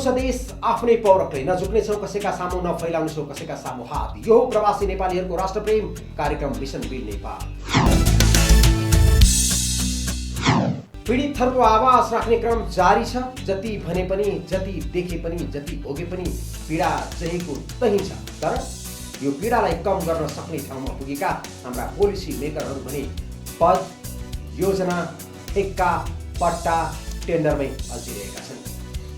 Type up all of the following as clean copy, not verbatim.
स्वदेश आफ्नै पौरखले नझुक्नेछौँ कसैका सामु नफैलाउनेछौँ कसैका सामु हात। यो हो प्रवासी नेपालीहरूको राष्ट्रप्रेम कार्यक्रम मिसन वीर नेपाल। पीडितहरूको आवाज राख्ने क्रम जारी छ। जति भने पनि, जति देखे पनि, जति भोगे पनि पीडा जहीँको तहीँ छ। तर यो पीडालाई कम गर्न सक्ने ठाउँमा पुगेका हाम्रा पोलिसी मेकरहरू भने पद, योजना, ठेक्का, पट्टा, टेन्डरमै अल्झिरहेका छन्।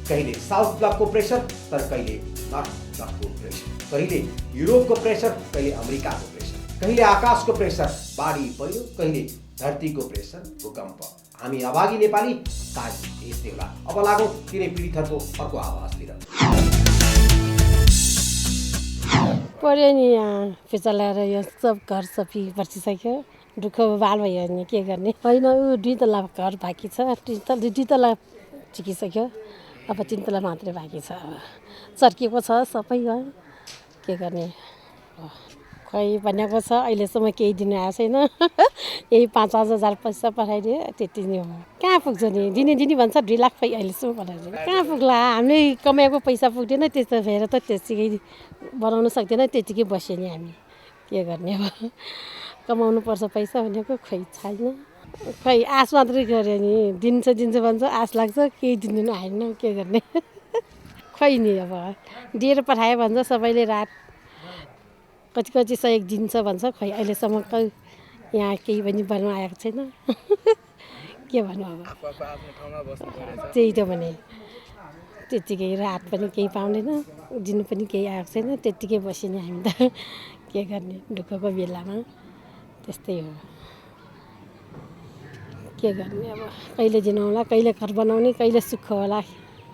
कहिले साउथ ब्लकको प्रेसर तर कहिले नर्थ ब्लकको प्रेसर, कहिले युरोपको प्रेसर कहिले अमेरिकाको प्रेसर, कहिले आकाशको प्रेसर बाढी पहिरो, कहिले धरतीको प्रेसर भूकम्प। हामी अभागी नेपाली सायद यस्तै होला। अब लागौँ तिनै पीडितहरूको अर्को आवाजतिर। पर्यो नि यहाँ पिचलाएर यो सब घर सफी बसिसक्यो। दुःख बाल भयो नि के गर्ने। होइन ऊ 2 तला घर बाँकी छ, 2 तला झिकिसक्यो, अब 3 तला मात्रै बाँकी छ। अब चर्किएको छ सबै, के गर्ने। खै भनेको छ अहिलेसम्म केही दिनु आएको छैन। यही 5-5 हजार पैसा पठाइदियो त्यति नै हो। कहाँ पुग्छ नि, दिने भन्छ 2 लाख अहिलेसम्म पठाइदियो। कहाँ पुग्ला, हामीले कमाएको पैसा पुग्दैन। त्यस्तो भएर त त्यतिकै बनाउनु सक्दैन, त्यतिकै बस्यो नि हामी, के गर्ने। अब कमाउनु पर्छ पैसा भनेको खै छैन। खै आश मात्रै गऱ्यो नि, दिन्छ भन्छ आश लाग्छ, केही दिनु आएन, के गर्ने। खै नि अब दिएर पठायो भन्छ सबैले, रात कति सहयोग दिन्छ भन्छ, खै अहिलेसम्म यहाँ केही पनि बनाएको छैन। के भन्नु अब, त्यही त भने त्यतिकै रात पनि केही पाउँदैन, दिनु पनि केही आएको छैन, त्यतिकै बस्यो नि हामी त, के गर्ने। दुःखको बेलामा त्यस्तै हो, के गर्ने। अब कहिले दिनु होला, कहिले घर बनाउने, कहिले सुख होला,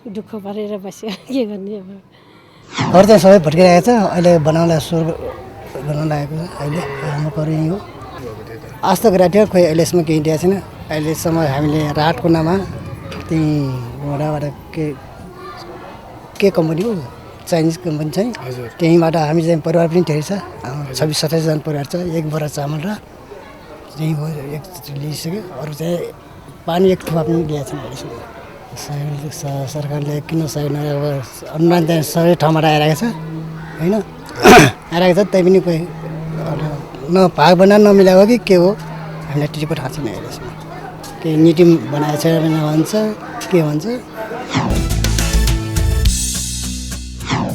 दुःख परेर बस्यो, के गर्ने। अब घर चाहिँ सबै भट्किरहेको छ। अहिले बनाउनलाई सुरु गर्न लागेको छ। अहिले हाम्रो घर यहीँ हो। आज त गरेको थियो, खोइ अहिलेसम्म केही दिएको छैन। अहिलेसम्म हामीले राहत कुनामा त्यहीँ वडाबाट के कम्पनी हो, चाइनिज कम्पनी चाहिँ, त्यहीँबाट हामी चाहिँ परिवार पनि धेरै छ, 26-27 जना परिवार छ। 1 बोरा चामल र त्यहीँ हो, 1 लिइसक्यो। अरू चाहिँ पानी 1 थोपा पनि दिएको छैन अहिलेसम्म। सरकारले किन सहयोग नगरेको, अब अनुदान चाहिँ सबै ठाउँबाट आइरहेको छ होइन, आइरहेको छ। त्यही पनि कोही न भाग बनाएर नमिलाएको कि के हो, हामीलाई टिपेको थाहा छैन अहिलेसम्म। केही नीति बनाएको छैन भने भन्छ, के भन्छ।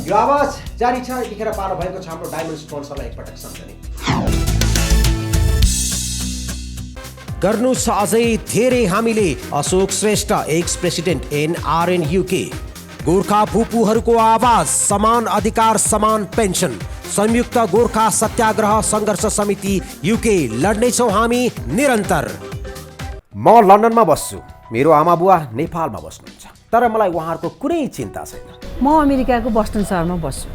यो आवाज जारी छ। यतिखेर पालो भएको छ हाम्रो डायमन्ड स्पोन्सरलाई एकपटक सम्झने। गर्नु छ अझै धेरै हामीले। Ashok Shrestha, ex president NRN UK। Gorkha भूपुहरूको आवाज, समान अधिकार समान पेन्सन। संयुक्त गोर्खा सत्याग्रह सङ्घर्ष समिति UK। लड्नेछौँ हामी निरन्तर। म लन्डनमा बस्छु, मेरो आमा बुवा नेपालमा बस्नुहुन्छ, तर मलाई उहाँहरूको कुनै चिन्ता छैन। म अमेरिकाको बस्टन सहरमा बस्छु,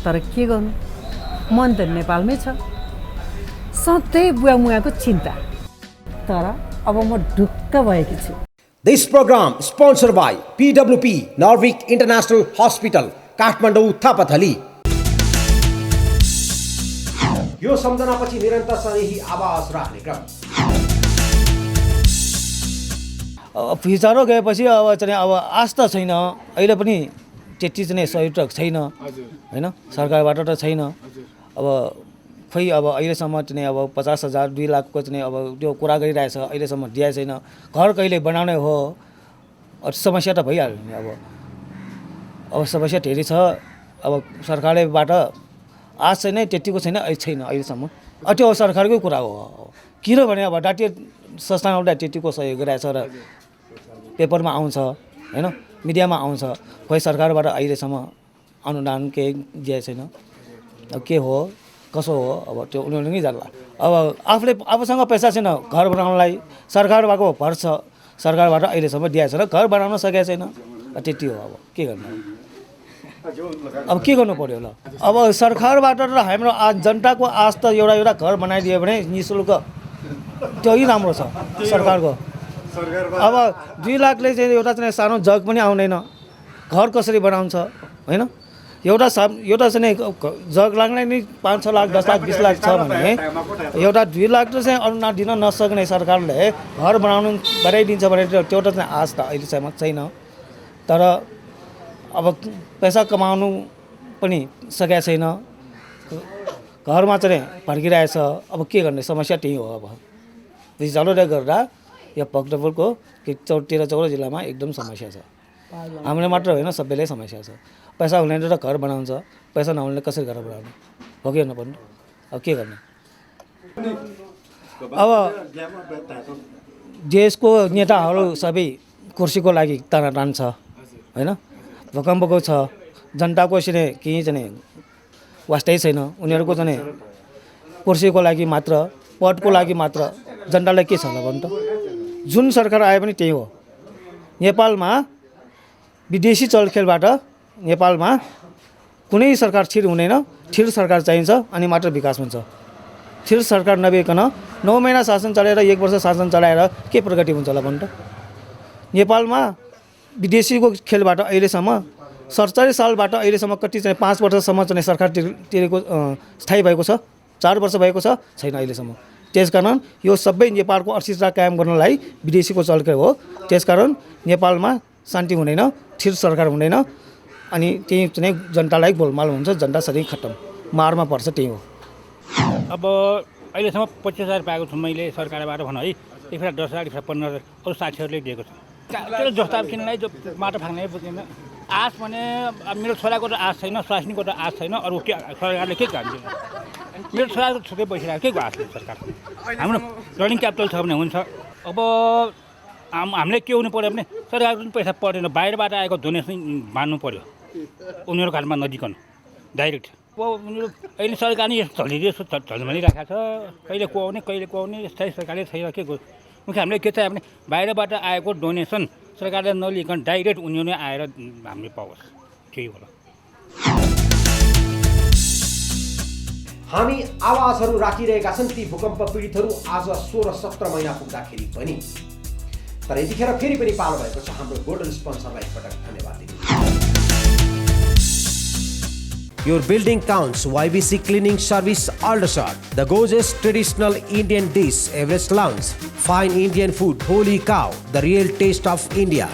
तर के गर्नु, मन त नेपालमै छ। सधैँ बुवा मुवाको चिन्ता, तर अब म ढुक्क भएकी छु। This program sponsored by PWP Norvik International Hospital, Kathmandu Thapathali. यो सम्झनापछि निरन्तर सधैँ आवाज राख्ने क्रम। फिचारो गएपछि अब चाहिँ अब आश त छैन, अहिले पनि त्यति चाहिँ सहयोग छैन होइन, सरकारबाट त छैन। अब खै अब अहिलेसम्म चाहिँ अब 50,000 2 लाखको चाहिँ अब त्यो कुरा गरिरहेछ, अहिलेसम्म दिएको छैन। घर कहिले बनाउने हो, समस्या त भइहाल्यो नि। अब समस्या धेरै छ। अब सरकारलेबाट आज चाहिँ नै त्यतिको छैन, अहिलेसम्म। त्यो सरकारकै कुरा हो, किनभने अब डाटिया संस्थानबाट त्यतिको सहयोग गरिरहेछ र पेपरमा आउँछ होइन, मिडियामा आउँछ। खोइ सरकारबाट अहिलेसम्म अनुदान केही दिएको छैन। अब के हो कसो हो, अब त्यो उनीहरूले नै जान्ला। अब आफूसँग पैसा छैन घर बनाउनलाई, सरकारबाट भर छ, सरकारबाट अहिलेसम्म दिएको छैन, घर बनाउन सकेको छैन। त्यति हो, अब के गर्नु। अब के गर्नु पर्यो ल। अब सरकारबाट र हाम्रो जनताको आश त एउटा घर बनाइदियो भने निःशुल्क, त्यही राम्रो छ सरकारको। अब 2 लाखले चाहिँ एउटा चाहिँ सानो जग पनि आउँदैन, घर कसरी बनाउँछ होइन। एउटा चाहिँ जग लाग्ने नि 5-6 लाख 10 लाख 20 लाख छ भने एउटा 2 लाख चाहिँ अनुदान दिन नसक्ने सरकारले घर बनाउनु गराइदिन्छ भने त्यो चाहिँ आश त अहिलेसम्म छैन। तर अब पैसा कमाउनु पनि सकेको छैन, घरमा चाहिँ भड्किरहेछ। अब के गर्ने, समस्या त्यही हो। अब त्यसै जलले गर्दा यो भक्तपुरको 13-14 जिल्लामा एकदम समस्या छ। हामीले मात्र होइन, सबैले समस्या छ। पैसा हुनेले त घर बनाउँछ, पैसा नहुनेले कसरी घर बनाउने हो कि होइन भन्नु। अब के गर्ने। अब देशको नेताहरू सबै कुर्सीको लागि तानातान छ होइन, भूकम्पको छ। जनताको चाहिँ केही चाहिँ वास्तै छैन। उनीहरूको चाहिँ कुर्सीको लागि मात्र, पदको लागि मात्र जनतालाई के छ होला भन्नु त। जुन सरकार आए पनि त्यही हो। नेपालमा विदेशी चलखेलबाट नेपालमा कुनै सरकार स्थिर हुँदैन, स्थिर सरकार चाहिन्छ अनि मात्र विकास हुन्छ। स्थिर सरकार नभइकन 9 महिना शासन चलाएर 1 वर्ष शासन चलाएर के प्रगति हुन्छ होला भन्नु त। नेपालमा विदेशीको खेलबाट अहिलेसम्म 47 सालबाट अहिलेसम्म कति चाहिँ 5 वर्षसम्म चाहिँ सरकार तिरेको स्थायी भएको छ, 4 वर्ष भएको छ छैन अहिलेसम्म। त्यसकारण यो सबै नेपालको अस्थिरता कायम गर्नलाई विदेशीको चलखेल हो। त्यसकारण नेपालमा शान्ति हुँदैन, स्थिर सरकार हुँदैन अनि त्यही चाहिँ जनतालाई गोलमाल हुन्छ, जनता सधैँ खत्तम मारमा पर्छ, त्यही हो। अब अहिलेसम्म 25,000 पाएको छु मैले सरकारबाट भनौँ है। एक फेर 10,000, एक फेर 15,000, अरू साथीहरूले दिएको छ। त्यो जस्ता अब किनलाई जो माटो फ्याँक्नै बुझ्दैन। आश भने अब मेरो छोराको त आश छैन, स्वास्नीको त आश छैन, अरू के सरकारले के काम दिन्छ। मेरो छोराको छुट्टै बसिरहेको के आश छ सरकार। हाम्रो रनिङ क्यापिटल छ भने हुन्छ। अब हामीले के हुनु पऱ्यो भने सरकारको पनि पैसा पर्दैन, बाहिरबाट आएको डोनेसन मान्नु पऱ्यो उनीहरू घरमा नदिकन डाइरेक्ट। अब उनीहरू अहिले सरकारले यस्तो झल्झलिराखेको छ, कहिले को आउने कहिले को आउने स्थायी सरकारले छैन। के मुख्य हामीले के चाहियो भने बाहिरबाट आएको डोनेसन सरकारले नलिकन डाइरेक्ट उनीहरू नै आएर हामीले पाओस्, त्यही होला। हामी आवाजहरू राखिरहेका छन् ती भूकम्प पीडितहरू आज 16-17 महिना पुग्दाखेरि पनि। तर यतिखेर फेरि पनि पालो भएको छ हाम्रो गोल्डन स्पोन्सरलाई एकपटक धन्यवाद दिनु। Your building counts. YBC Cleaning Service Aldershot. The gorgeous traditional Indian dish, Everest Lounge. Fine Indian food, Holy Cow. The real taste of India.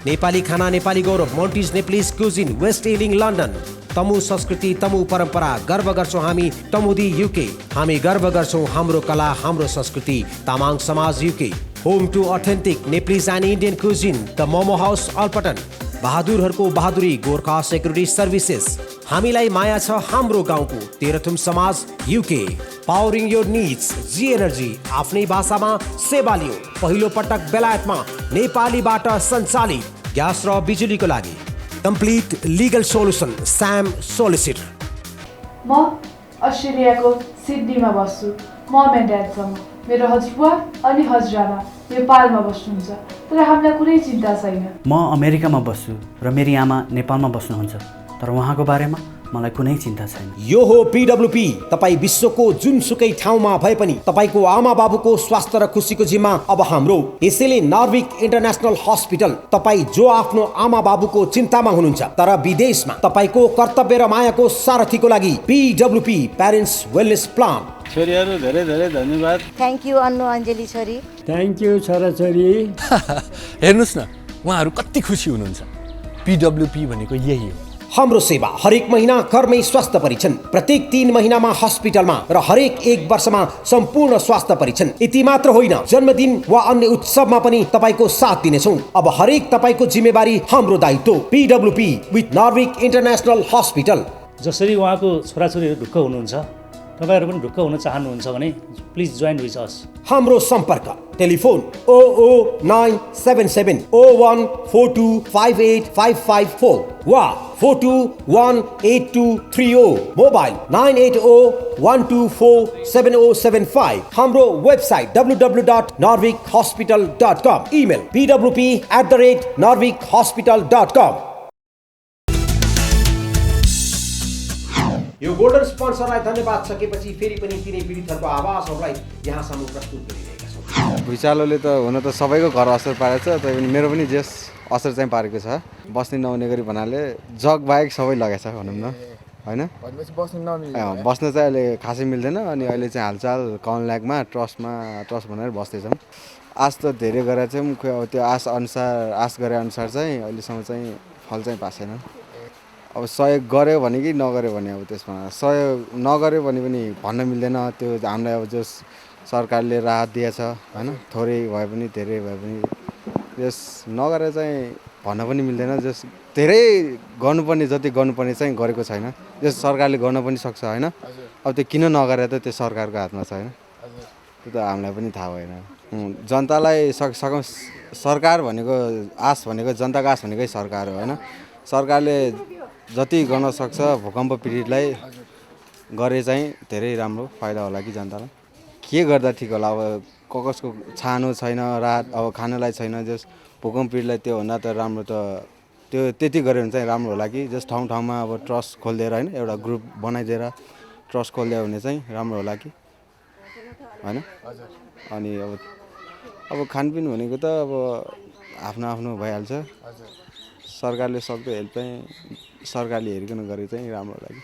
Nepali Khana, Nepali Gaurav, Monty's Nepalese Cuisine, West Ealing, London. तमु संस्कृति, तमु परम्परा, गर्व गर्छौं हामी तमुदी UK. हामी गर्व गर्छौं हाम्रो कला, हाम्रो संस्कृति, तामाङ समाज UK. Home to authentic Nepalese and Indian cuisine, the Momo House Alpatan. बहादुरहरूको बहादुरी, गोर्खा सेक्युरिटी सर्भिसेस. हामीलाई माया छ हाम्रो गाउँको तेह्रथुम समाज UK. Powering your needs, G energy आफ्नै भाषामा सेवा लियो. पहिलो पटक बेलायतमा नेपालीबाट सञ्चालित ग्यास र बिजुलीको लागि कम्प्लिट लिगल सोल्युसन स्याम सोलिसिटर. म अस्ट्रेलियाको सिडनीमा बस्छु. मम एन्ड ड्याडसँग मेरो हजुरबुवा अनि हजुरआमा नेपालमा बस्नुहुन्छ, तर हामीलाई कुनै चिन्ता छैन. म अमेरिकामा बस्छु र मेरी आमा नेपालमा बस्नुहुन्छ, तर उहाँको बारेमा मलाई कुनै चिन्ता छैन. यो हो PWP. तपाईँ विश्वको जुनसुकै ठाउँमा भए पनि तपाईँको आमा बाबुको स्वास्थ्य र खुसीको जिम्मा अब हाम्रो. यसैले नर्विक इन्टरनेसनल हस्पिटल तपाईँ जो आफ्नो आमा बाबुको चिन्तामा हुनुहुन्छ तर विदेशमा तपाईँको कर्तव्य र मायाको सारथीको लागि PWP प्यारेन्ट्स वेलनेस प्लान. छोरीहरू धेरै धेरै धन्यवाद. थ्याङ्क यू अन्नु अञ्जली छोरी. थ्याङ्क यू छोराछोरी. हेर्नुहोस् न उहाँहरू कति खुसी हुनुहुन्छ. PWP भनेको यही हो. हाम्रो सेवा हरेक महिना घरमै स्वास्थ्य परीक्षण, प्रत्येक 3 महिनामा हस्पिटलमा र हरेक 1 वर्षमा सम्पूर्ण स्वास्थ्य परीक्षण. यति मात्र होइन, जन्मदिन वा अन्य उत्सवमा पनि तपाईँको साथ दिनेछौँ. अब हरेक तपाईँको जिम्मेवारी हाम्रो दायित्व. PWP with Norvic international hospital. जसरी उहाँको छोराछोरीहरू ढुक्क हुनुहुन्छ, तपाईहरु पनि ढुक्क हुन चाहनुहुन्छ भने प्लिज जोइन विथ अस. हाम्रो सम्पर्क टेलिफोन 00977 0142585554 वा 421823 मोबाइल 9801247075. हाम्रो वेबसाइट www.norwichospital.com. Email pwp@norwichospital.com. यो गोल्डन स्पोन्सरलाई धन्यवाद सकेपछि फेरि पनि तिनै पीडितहरूको आवाजहरूलाई यहाँसम्म प्रस्तुत गरिरहेका छौँ. भुइँचालोले त हुन त सबैको घर असर पारेको छ, तर मेरो पनि जेस असर चाहिँ पारेको छ. बस्ने नहुने गरी भन्नाले जग बाहेक सबै लगाएको छ भनौँ न, होइन? बस्न चाहिँ अहिले खासै मिल्दैन. अनि अहिले चाहिँ हालचाल कनल्यागमा ट्रस्ट भनेर बस्दैछौँ. आश त धेरै गरेर चाहिँ त्यो आश गरे अनुसार चाहिँ अहिलेसम्म चाहिँ फल चाहिँ पाएको छैन. अब सहयोग गर्यो भने कि नगर्यो भने अब त्यसमा सहयोग नगर्यो भने पनि भन्न मिल्दैन। त्यो हामीलाई अब जो सरकारले राहत दिएछ होइन, थोरै भए पनि धेरै भए पनि जस नगरेर चाहिँ भन्न पनि मिल्दैन। जस धेरै गर्नुपर्ने जति गर्नुपर्ने चाहिँ गरेको छैन। जस सरकारले गर्न पनि सक्छ होइन, अब त्यो किन नगरे त त्यो सरकारको हातमा छ होइन, त्यो त हामीलाई पनि थाहा भएन। जनतालाई सरकार भनेको आश भनेको जनताको आश भनेकै सरकार हो होइन। सरकारले जति गर्न सक्छ भूकम्प पीडितलाई गरे चाहिँ धेरै राम्रो फाइदा होला कि जनतालाई। के गर्दा ठिक होला, अब कसको छानो छैन, राहत अब खानलाई छैन, जस भूकम्प पीडितलाई त्योभन्दा त राम्रो त त्यो त्यति गऱ्यो भने चाहिँ राम्रो होला कि जस ठाउँ ठाउँमा अब ट्रस्ट खोलिदिएर होइन, एउटा ग्रुप बनाइदिएर ट्रस्ट खोलिदियो भने चाहिँ राम्रो होला कि होइन। अनि अब खानपिन भनेको त अब आफ्नो आफ्नो भइहाल्छ। सरकारले सक्दो हेल्प चाहिँ सरकारले हेरिकन गरे चाहिँ राम्रो होला कि।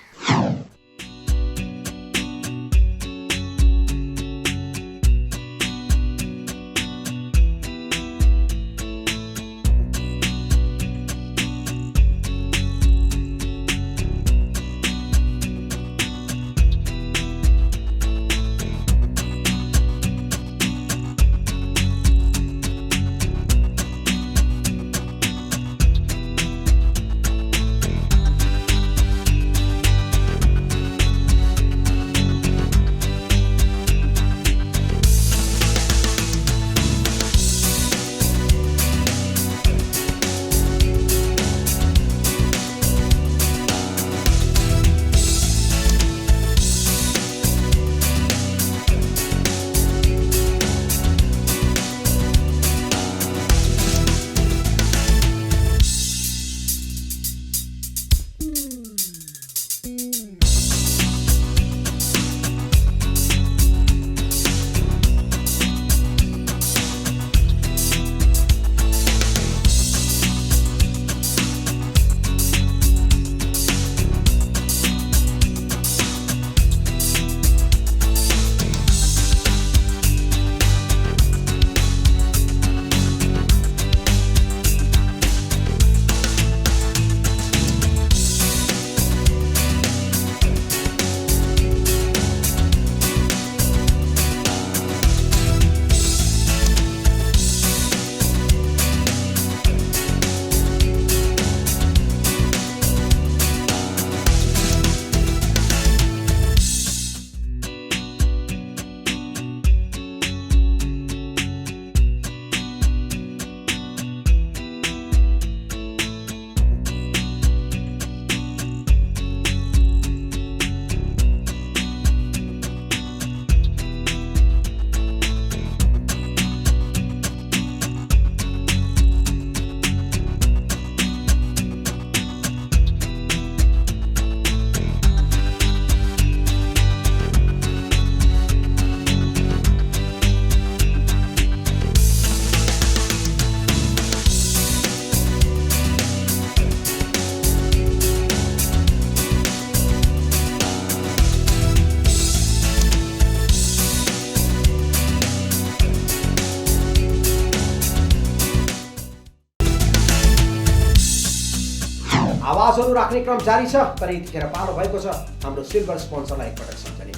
आवाजहरू राख्ने क्रम जारी छ, तर यतिखेर पालो भएको छ हाम्रो सिल्भर स्पोन्सरलाई एकपटक सम्झने।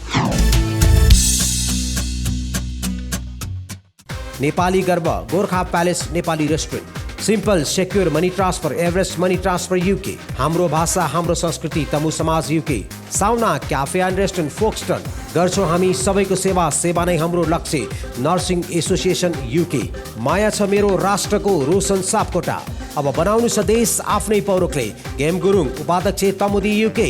नेपाली गर्व Gorkha palace Nepali restaurant, simple secure money transfer Everest money transfer UK, हाम्रो भाषा हाम्रो संस्कृति तमु समाज युके, साउना क्याफे एन्ड रेस्टुरेन्ट फोक्सटन, गर्छौँ हामी सबैको सेवा, सेवा नै हाम्रो लक्ष्य, नर्सिङ एसोसिएसन युके, माया छ मेरो राष्ट्रको रोशन सापकोटा, अब बनाउनु छ देश आफ्नै पौरखले, गेम गुरुङ उपाध्यक्ष तमुदी युके,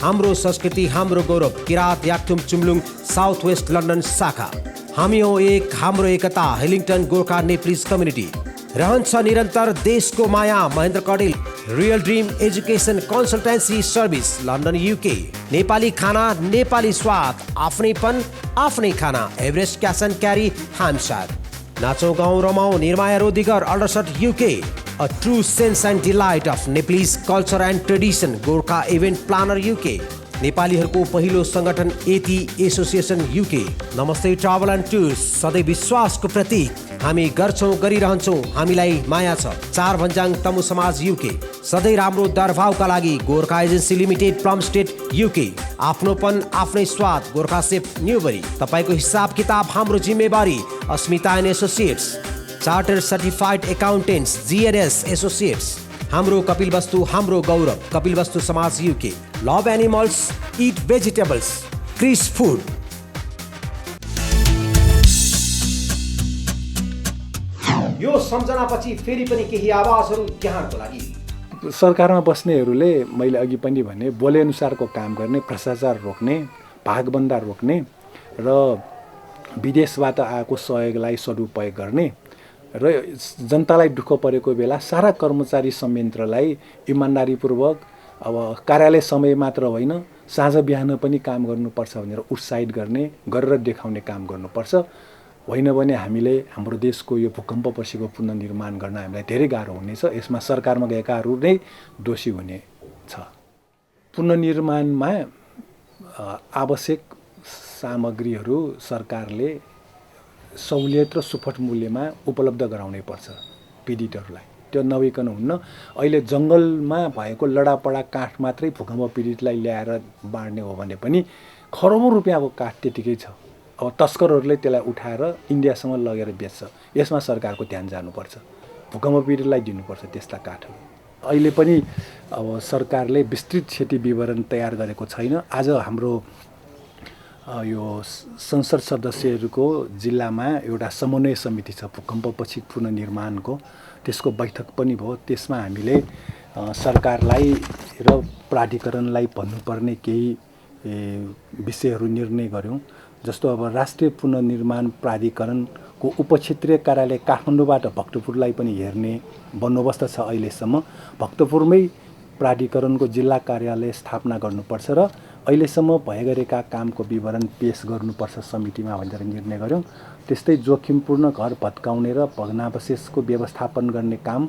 हाम्रो संस्कृति हाम्रो गौरव, Kirat Yakthung Chumlung south west London शाखा, हामी हो एक हाम्रो एकता हेलिङटन गोर्खा नेप्लिज कम्युनिटी, रहन्छ निरन्तर देशको माया Mahendra Kadel real dream education consultancy service London UK, Nepali खाना नेपाली स्वाद आफ्नैपन आफ्नै खाना एभरेस्ट क्यास एन्ड क्यारी हामसार, नाचौँ गाउँ रमाउँ निर्माया रोदिगर Aldershot UK, a true sense and delight of Nepalese culture and tradition Gorkha event planner UK, नेपालीहरूको पहिलो संगठन AT association UK, Namaste travel and tours सधैँ विश्वासको प्रतीक हामी गर्छौं गरिरहन्छौं हामीलाई माया छ। 4 भन्ज्याङ तमु समाज युके सधैँ राम्रो दरभावका लागि गोर्खा एजेन्सी लिमिटेड प्लमस्टेड युके आफ्नोपन आफ्नै स्वाद गोर्खा सेफ न्युबरी तपाईको हिसाब किताब हाम्रो जिम्मेवारी Asmita and associates charter certified accountants GNS associates हाम्रो कपिलवस्तु हाम्रो गौरव कपिलवस्तु समाज UK love animals eat vegetables Chris food. यो सम्झनापछि फेरि पनि केही आवाजहरू यहाँको लागि। सरकारमा बस्नेहरूले मैले अघि पनि भने बोले अनुसारको काम गर्ने, भ्रष्टाचार रोक्ने, भागबन्दा रोक्ने र विदेशबाट आएको सहयोगलाई सदुपयोग गर्ने र जनतालाई दुःख परेको बेला सारा कर्मचारी संयन्त्रलाई इमान्दारीपूर्वक अब कार्यालय समय मात्र होइन साँझ बिहान पनि काम गर्नुपर्छ भनेर उत्साहित गर्ने गरेर देखाउने काम गर्नुपर्छ। होइन भने हामीले हाम्रो देशको यो भूकम्पपछिको पुनर्निर्माण गर्न हामीलाई धेरै गाह्रो हुनेछ। यसमा सरकारमा गएकाहरू नै दोषी हुने छ। पुनर्निर्माणमा आवश्यक सामग्रीहरू सरकारले सहुलियत र सुपथ मूल्यमा उपलब्ध गराउनै पर्छ पीडितहरूलाई। त्यो नभइकन हुन्न। अहिले जङ्गलमा भएको लडापडा काठ मात्रै भूकम्प पीडितलाई ल्याएर बाँड्ने हो भने पनि खरबौँ रुपियाँको काठ त्यतिकै छ। अब तस्करहरूले त्यसलाई उठाएर इन्डियासम्म लगेर बेच्छ। यसमा सरकारको ध्यान जानुपर्छ। भूकम्प पीडितलाई दिनुपर्छ त्यस्ता काठहरू। अहिले पनि अब सरकारले विस्तृत क्षति विवरण तयार गरेको छैन। आज हाम्रो यो संसद सदस्यहरूको जिल्लामा एउटा समन्वय समिति छ भूकम्पपछि पुनर्निर्माणको, त्यसको बैठक पनि भयो। त्यसमा हामीले सरकारलाई र प्राधिकरणलाई भन्नुपर्ने केही विषयहरू निर्णय गऱ्यौँ। जस्तो अब राष्ट्रिय पुनर्निर्माण प्राधिकरणको उपक्षेत्रीय कार्यालय काठमाडौँबाट भक्तपुरलाई पनि हेर्ने बन्दोबस्त छ अहिलेसम्म। भक्तपुरमै प्राधिकरणको जिल्ला कार्यालय स्थापना गर्नुपर्छ र अहिलेसम्म भएगरेका कामको विवरण पेश गर्नुपर्छ समितिमा भनेर निर्णय गऱ्यौँ। त्यस्तै जोखिमपूर्ण घर भत्काउने र भग्नावशेषको व्यवस्थापन गर्ने काम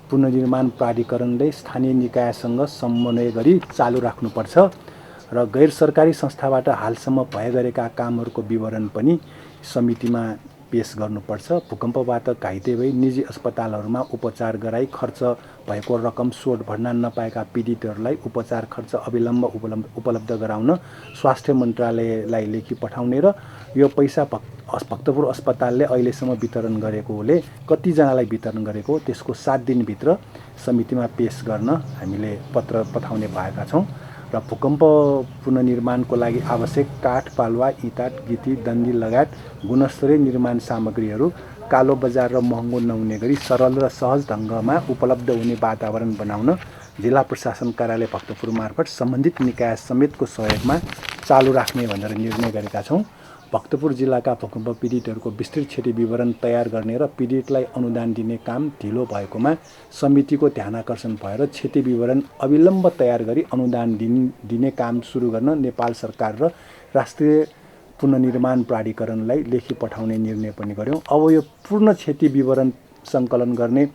पुनर्निर्माण प्राधिकरणले स्थानीय निकायसँग समन्वय गरी चालु राख्नुपर्छ र गैर सरकारी संस्थाबाट हालसम्म भएगरेका कामहरूको विवरण पनि समितिमा पेश गर्नुपर्छ। भूकम्पबाट घाइते भई निजी अस्पतालहरूमा उपचार गराई खर्च भएको रकम स्रोत भर्ना नपाएका पीडितहरूलाई उपचार खर्च अविलम्ब उपलब्ध गराउन स्वास्थ्य मन्त्रालयलाई लेखी पठाउने र यो पैसा भक्तपुर अस्पतालले अहिलेसम्म वितरण गरेकोले कतिजनालाई वितरण गरेको त्यसको 7 दिनभित्र समितिमा पेश गर्न हामीले पत्र पठाउने भएका छौँ। र भूकम्प पुनर्निर्माणको लागि आवश्यक काठ, पालुवा, इँटा, गिटी, दण्डी लगायत गुणस्तरीय निर्माण सामग्रीहरू कालो बजार र महँगो नहुने गरी सरल र सहज ढङ्गमा उपलब्ध हुने वातावरण बनाउन जिल्ला प्रशासन कार्यालय भक्तपुर मार्फत सम्बन्धित निकाय समेतको सहयोगमा चालु राख्ने भनेर निर्णय गरेका छौँ। भक्तपुर जिल्लाका भूकम्प पीडितहरूको विस्तृत क्षति विवरण तयार गर्ने र पीडितलाई अनुदान दिने काम ढिलो भएकोमा समितिको ध्यानाकर्षण भएर क्षति विवरण अविलम्ब तयार गरी अनुदान दिने काम सुरु गर्न नेपाल सरकार र राष्ट्रिय पुनर्निर्माण प्राधिकरणलाई लेखी पठाउने निर्णय पनि गर्यौँ। अब यो पूर्ण क्षति विवरण सङ्कलन गर्ने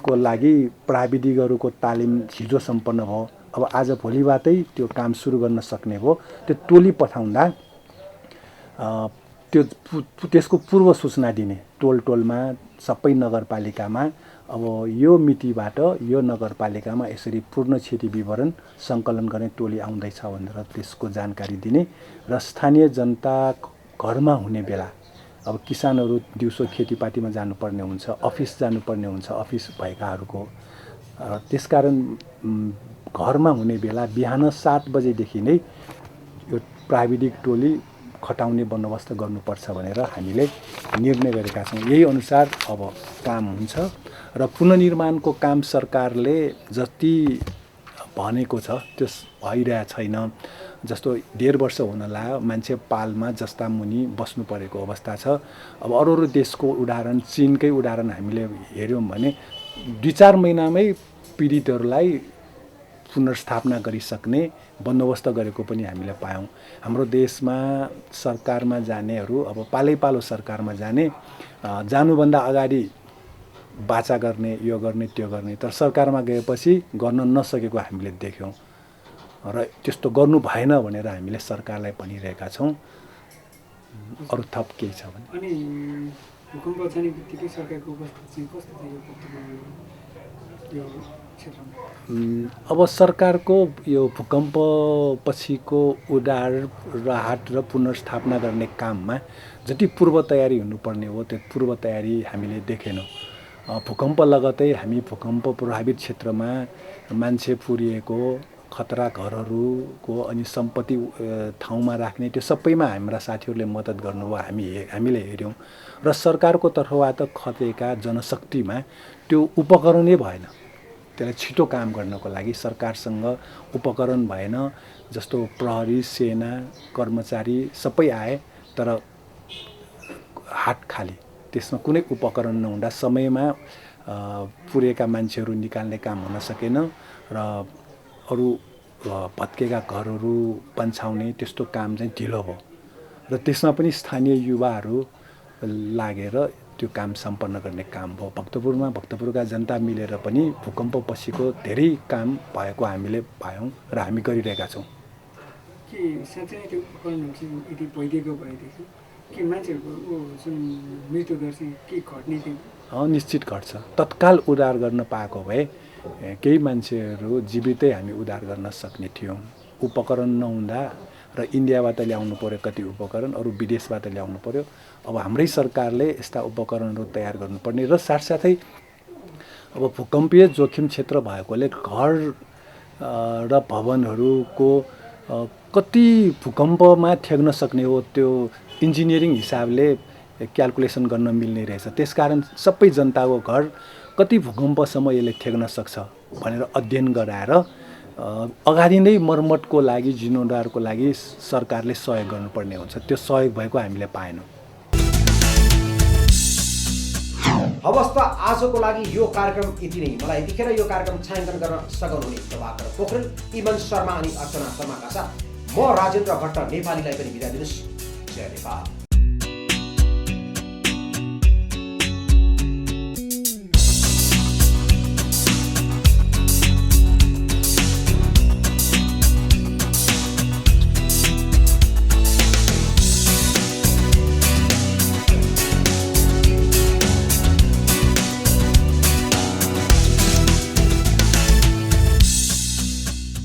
को लागि प्राविधिकहरूको तालिम हिजो सम्पन्न भयो। अब आज भोलिबाटै त्यो काम सुरु गर्न सक्ने भयो। त्यो टोली पठाउँदा त्यसको पूर्व सूचना दिने टोलमा सबै नगरपालिकामा अब यो मितिबाट यो नगरपालिकामा यसरी पूर्ण क्षति विवरण सङ्कलन गर्ने टोली आउँदैछ भनेर त्यसको जानकारी दिने र स्थानीय जनता घरमा हुने बेला अब किसानहरू दिउँसो खेतीपातीमा जानुपर्ने हुन्छ, अफिस जानुपर्ने हुन्छ, अफिस भएकाहरूको त्यसकारण घरमा हुने बेला बिहान 7 बजेदेखि नै यो प्राविधिक टोली खटाउने बन्दोबस्त गर्नुपर्छ भनेर हामीले निर्णय गरेका छौँ। यही अनुसार अब काम हुन्छ र पुनर्निर्माणको काम सरकारले जति भनेको छ त्यो भइरहेको छैन। जस्तो 1.5 वर्ष हुन लाग्यो, मान्छे पालमा जस्ता मुनि बस्नु परेको अवस्था छ। अब अरू देशको उदाहरण, चीनकै उदाहरण हामीले हेऱ्यौँ भने 2-4 महिनामै पीडितहरूलाई पुनर्स्थापना गरिसक्ने बन्दोबस्त गरेको पनि हामीले पायौँ। हाम्रो देशमा सरकारमा जानेहरू अब पालैपालो सरकारमा जानुभन्दा अगाडि बाचा गर्ने, यो गर्ने, त्यो गर्ने, तर सरकारमा गएपछि गर्न नसकेको हामीले देख्यौँ र त्यस्तो गर्नु भएन भनेर हामीले सरकारलाई भनिरहेका छौँ। अरू थप केही छ भने? अनि भूकम्प जाने बित्तिकै सरकारको उपस्थिति चाहिँ कस्तो थियो यो क्षेत्रमा? अब सरकारको यो भूकम्प पछिको उद्धार राहत र पुनर्स्थापना गर्ने काममा जति पूर्व तयारी हुनुपर्ने हो त्यो पूर्व तयारी हामीले देखेनौँ। भूकम्प लगतै हामी भूकम्प प्रभावित क्षेत्रमा मान्छे पुरिएको खतरा घरहरूको अनि सम्पत्ति ठाउँमा राख्ने त्यो सबैमा हाम्रा साथीहरूले मद्दत गर्नुभयो, हामीले हेऱ्यौँ। र सरकारको तर्फबाट खटेका जनशक्तिमा त्यो उपकरणै भएन। त्यसलाई छिटो काम गर्नको लागि सरकारसँग उपकरण भएन। जस्तो प्रहरी, सेना, कर्मचारी सबै आए तर हात खाली, त्यसमा कुनै उपकरण नहुँदा समयमा पुरेका मान्छेहरू निकाल्ने काम हुन सकेन र अरू भत्केका घरहरू पन्छाउने त्यस्तो काम चाहिँ ढिलो भयो र त्यसमा पनि स्थानीय युवाहरू लागेर त्यो काम सम्पन्न गर्ने काम भयो। भक्तपुरका जनता मिलेर पनि भूकम्प पछिको धेरै काम भएको हामीले पायौँ र हामी गरिरहेका छौँ। के साँच्चै नै त्यो उपकरणहरू चाहिँ यदि भइदिएको भएदेखि के मान्छेहरूको जुन मृत्युदर चाहिँ के घट्ने थियो? निश्चित घट्छ। तत्काल उद्धार गर्न पाएको भए केही मान्छेहरू जीवितै हामी उद्धार गर्न सक्ने थियौँ। उपकरण नहुँदा र इन्डियाबाट ल्याउनु पर्यो कति उपकरण, अरू विदेशबाट ल्याउनु पर्यो। अब हाम्रै सरकारले यस्ता उपकरणहरू तयार गर्नुपर्ने र साथसाथै अब भूकम्पीय जोखिम क्षेत्र भएकोले घर र भवनहरूको कति भूकम्पमा ठेक्न सक्ने हो त्यो इन्जिनियरिङ हिसाबले क्याल्कुलेसन गर्न मिल्ने रहेछ। त्यसकारण सबै जनताको घर कति भूकम्पसम्म यसले ठेक्न सक्छ भनेर अध्ययन गराएर अगाडि नै मर्मतको लागि जीर्णोद्धारको लागि सरकारले सहयोग गर्नुपर्ने हुन्छ। त्यो सहयोग भएको हामीले पाएनौँ। हवस् त आजको लागि यो कार्यक्रम यति नै। मलाई यतिखेर यो कार्यक्रम छायाङ्कन गर्न सघाउनुहुने प्रभाकर पोखरेल, इमन शर्मा अनि अर्चना शर्माका साथ म राजेन्द्र भट्ट नेपालीलाई पनि बिदा दिनुहोस्। जय नेपाल।